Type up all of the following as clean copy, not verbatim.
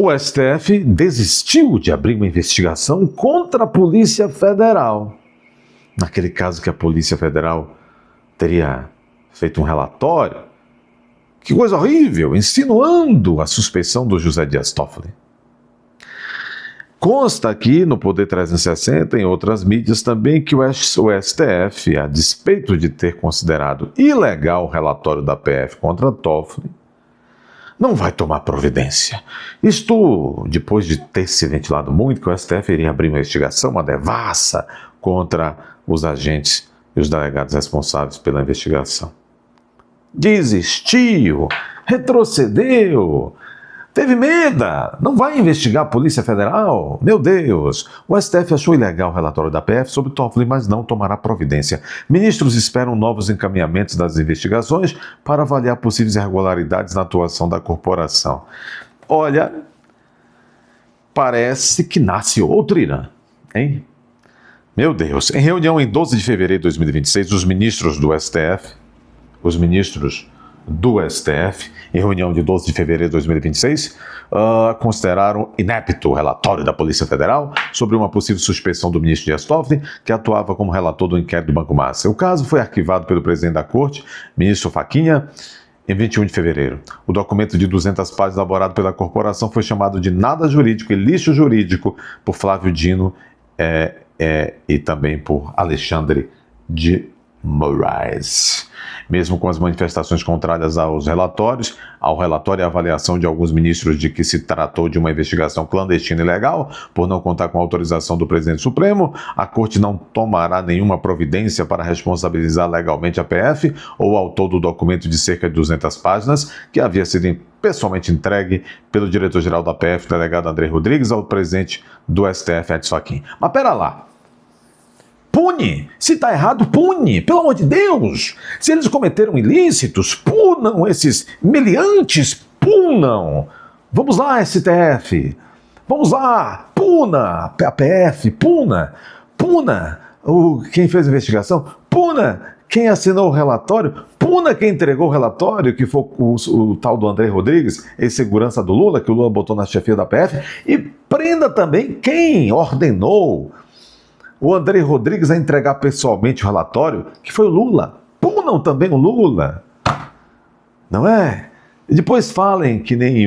O STF desistiu de abrir uma investigação contra a Polícia Federal. Naquele caso que a Polícia Federal teria feito um relatório, que coisa horrível, insinuando a suspeição do José Dias Toffoli. Consta aqui no Poder 360 e em outras mídias também que o STF, a despeito de ter considerado ilegal o relatório da PF contra Toffoli, não vai tomar providência. Isto depois de ter se ventilado muito que o STF iria abrir uma investigação, uma devassa, contra os agentes e os delegados responsáveis pela investigação. Desistiu, retrocedeu, teve medo, não vai investigar a Polícia Federal? Meu Deus! O STF achou ilegal o relatório da PF sobre Toffoli, mas não tomará providência. Ministros esperam novos encaminhamentos das investigações para avaliar possíveis irregularidades na atuação da corporação. Olha, parece que nasce outro Irã, hein? Meu Deus! Em reunião em 12 de fevereiro de 2026, os ministros do STF, em reunião de 12 de fevereiro de 2026, consideraram inepto o relatório da Polícia Federal sobre uma possível suspeição do ministro Dias Toffoli, que atuava como relator do inquérito do Banco Master. O caso foi arquivado pelo presidente da Corte, ministro Fachin, em 21 de fevereiro. O documento de 200 páginas elaborado pela corporação foi chamado de nada jurídico e lixo jurídico por Flávio Dino e também por Alexandre de Moraes. Mesmo com as manifestações contrárias ao relatório e avaliação de alguns ministros de que se tratou de uma investigação clandestina e ilegal, por não contar com a autorização do presidente Supremo, a Corte não tomará nenhuma providência para responsabilizar legalmente a PF ou o autor do documento de cerca de 200 páginas, que havia sido pessoalmente entregue pelo diretor-geral da PF, o delegado André Rodrigues, ao presidente do STF, Edson Fachin. Mas pera lá. Pune! Se está errado, pune! Pelo amor de Deus! Se eles cometeram ilícitos, punam esses meliantes, punam! Vamos lá, STF! Vamos lá! Puna! A PF, puna! Puna! Quem fez a investigação? Puna! Quem assinou o relatório? Puna quem entregou o relatório, que foi o tal do André Rodrigues, ex-segurança do Lula, que o Lula botou na chefia da PF, e prenda também quem ordenou o André Rodrigues a entregar pessoalmente o relatório, que foi o Lula. Punam também o Lula. Não é? E depois falem que nem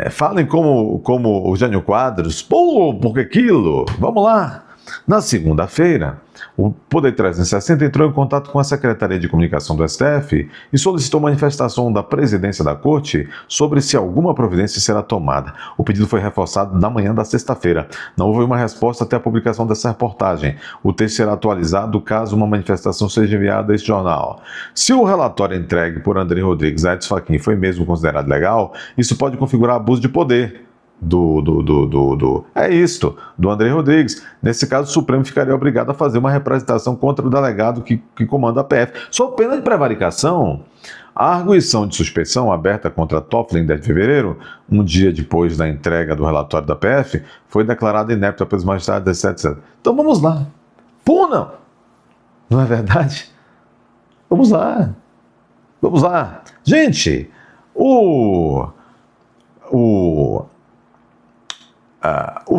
falem como o Jânio Quadros. Pô, porque aquilo? Vamos lá. Na segunda-feira, o Poder 360 entrou em contato com a Secretaria de Comunicação do STF e solicitou manifestação da presidência da Corte sobre se alguma providência será tomada. O pedido foi reforçado na manhã da sexta-feira. Não houve uma resposta até a publicação dessa reportagem. O texto será atualizado caso uma manifestação seja enviada a esse jornal. Se o relatório entregue por André Rodrigues a Edson Fachin foi mesmo considerado legal, isso pode configurar abuso de poder do André Rodrigues. Nesse caso, o Supremo ficaria obrigado a fazer uma representação contra o delegado que comanda a PF. Sob pena de prevaricação, a arguição de suspeição aberta contra Toffoli em 10 de fevereiro, um dia depois da entrega do relatório da PF, foi declarada inepta pelos magistrados, etc. Então vamos lá. Punam! Não é verdade? Vamos lá. Vamos lá. Gente, o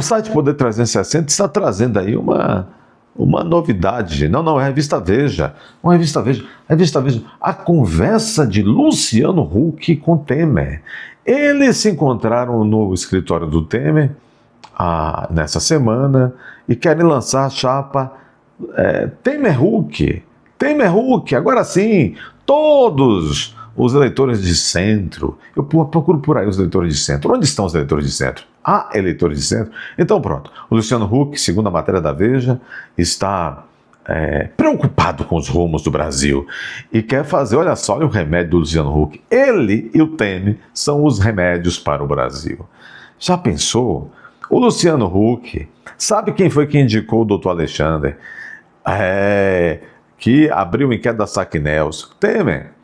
site Poder 360 está trazendo aí uma novidade. Não, é a Revista Veja. Uma Revista Veja. A conversa de Luciano Huck com Temer. Eles se encontraram no escritório do Temer nessa semana e querem lançar a chapa Temer-Huck. Temer-Huck, agora sim, todos os eleitores de centro. Eu procuro por aí os eleitores de centro. Onde estão os eleitores de centro? Há eleitores de centro? Então pronto. O Luciano Huck, segundo a matéria da Veja, está preocupado com os rumos do Brasil e quer fazer, olha só, o remédio do Luciano Huck. Ele e o Temer são os remédios para o Brasil. Já pensou? O Luciano Huck, sabe quem foi que indicou o doutor Alexandre? Que abriu o inquérito da Saquinels? Temer.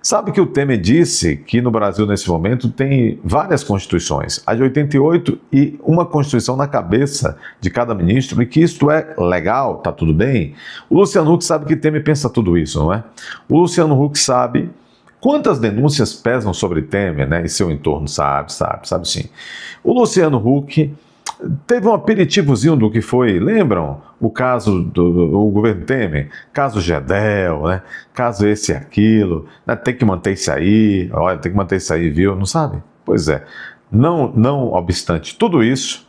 Sabe que o Temer disse que no Brasil, nesse momento, tem várias constituições, a de 88 e uma constituição na cabeça de cada ministro, e que isto é legal, tá tudo bem? O Luciano Huck sabe que Temer pensa tudo isso, não é? O Luciano Huck sabe Quantas denúncias pesam sobre Temer, né, e seu entorno, sabe sim. O Luciano Huck teve um aperitivozinho do que foi, lembram? O caso do governo Temer, caso Gedel, né, caso esse e aquilo, né, tem que manter isso aí, olha, tem que manter isso aí, viu? Não sabe? Pois é. Não obstante tudo isso,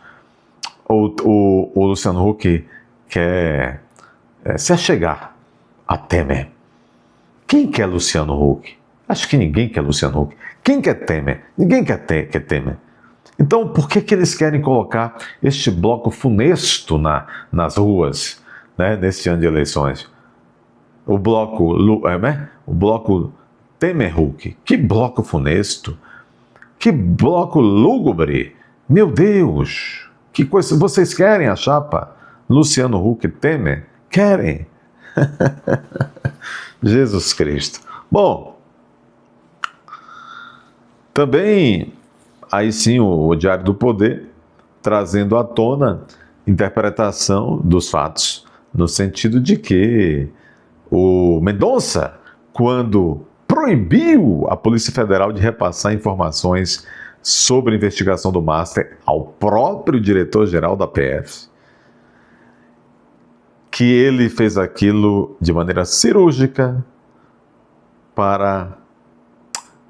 o Luciano Huck quer se achegar a Temer. Quem quer Luciano Huck? Acho que ninguém quer Luciano Huck. Quem quer Temer? Ninguém quer Temer. Então, por que eles querem colocar este bloco funesto nas ruas, né, neste ano de eleições? O bloco Temer-Huck. Que bloco funesto! Que bloco lúgubre! Meu Deus! Que coisa! Vocês querem a chapa Luciano Huck e Temer? Querem! Jesus Cristo. Bom, também, aí sim, o Diário do Poder, trazendo à tona interpretação dos fatos, no sentido de que o Mendonça, quando proibiu a Polícia Federal de repassar informações sobre a investigação do Master ao próprio diretor-geral da PF, que ele fez aquilo de maneira cirúrgica para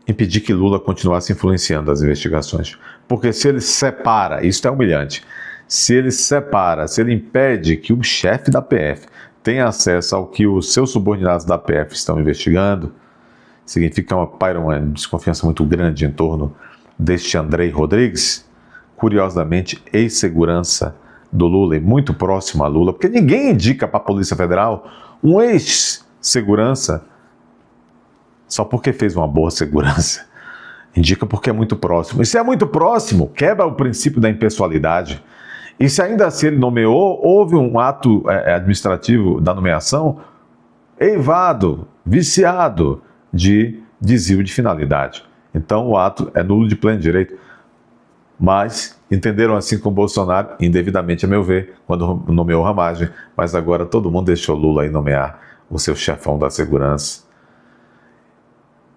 impedir que Lula continuasse influenciando as investigações. Porque se ele separa, isso é humilhante, se ele impede que o chefe da PF tenha acesso ao que os seus subordinados da PF estão investigando, significa uma desconfiança muito grande em torno deste Andrei Rodrigues, curiosamente ex-segurança do Lula e muito próximo a Lula, porque ninguém indica para a Polícia Federal um ex-segurança só porque fez uma boa segurança. Indica porque é muito próximo. E se é muito próximo, quebra o princípio da impessoalidade. E se ainda assim ele nomeou, houve um ato administrativo da nomeação eivado, viciado de desvio de finalidade. Então o ato é nulo de pleno direito. Mas entenderam assim com Bolsonaro, indevidamente a meu ver, quando nomeou Ramagem, mas agora todo mundo deixou Lula aí nomear o seu chefão da segurança.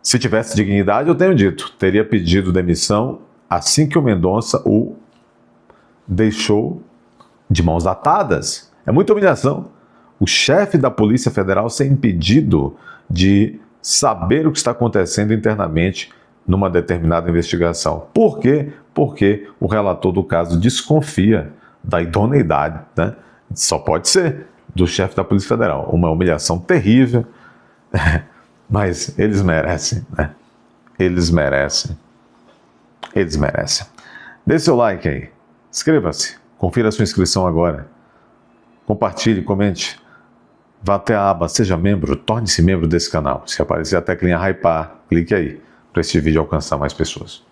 Se tivesse dignidade, eu tenho dito, teria pedido demissão assim que o Mendonça o deixou de mãos atadas. É muita humilhação. O chefe da Polícia Federal ser impedido de saber o que está acontecendo internamente numa determinada investigação. Por quê? Porque o relator do caso desconfia da idoneidade, né? Só pode ser do chefe da Polícia Federal. Uma humilhação terrível, mas eles merecem, né? Eles merecem. Dê seu like aí, inscreva-se, confira a sua inscrição agora, compartilhe, comente, vá até a aba Seja Membro, torne-se membro desse canal. Se aparecer a teclinha hypar, clique aí, para este vídeo alcançar mais pessoas.